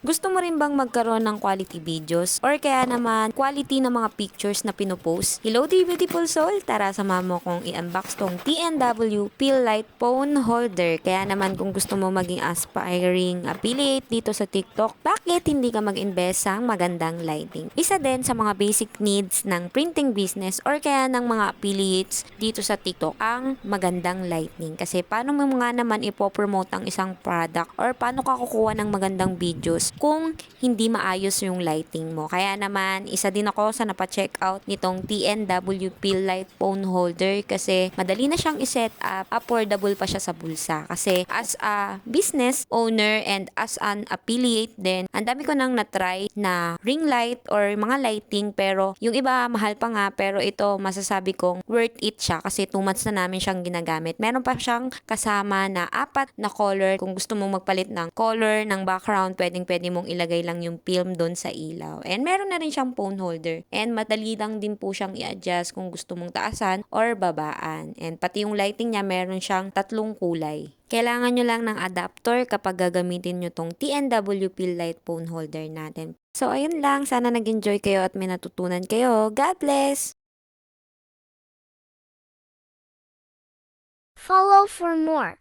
Gusto mo rin bang magkaroon ng quality videos or kaya naman quality ng mga pictures na pinopost? Hello dear beautiful soul! Tara samahan mo kong i-unbox tong TNW Pill Light Phone Holder. Kaya naman kung gusto mo maging aspiring affiliate dito sa TikTok, bakit hindi ka mag-invest sa magandang lighting? Isa din sa mga basic needs ng printing business or kaya ng mga affiliates dito sa TikTok ang magandang lighting. Kasi paano mo nga naman ipopromote ang isang product or paano ka kukuha ng magandang videos kung hindi maayos yung lighting mo. Kaya naman, isa din ako sa napacheck out nitong TNW Pill Light Phone Holder kasi madali na siyang iset up, affordable pa siya sa bulsa. Kasi as a business owner and as an affiliate din, ang dami ko nang natry na ring light or mga lighting pero yung iba mahal pa nga pero ito masasabi kong worth it siya kasi 2 months na namin siyang ginagamit. Meron pa siyang kasama na 4 na color. Kung gusto mong magpalit ng color ng background, pwede mong ilagay lang yung film doon sa ilaw. And meron na rin siyang phone holder. And madali lang din po siyang i-adjust kung gusto mong taasan or babaan. And pati yung lighting niya, meron siyang 3 kulay. Kailangan nyo lang ng adapter kapag gagamitin nyo tong TNW Pill Light Phone Holder natin. So ayun lang, sana nag-enjoy kayo at may natutunan kayo. God bless! Follow for more.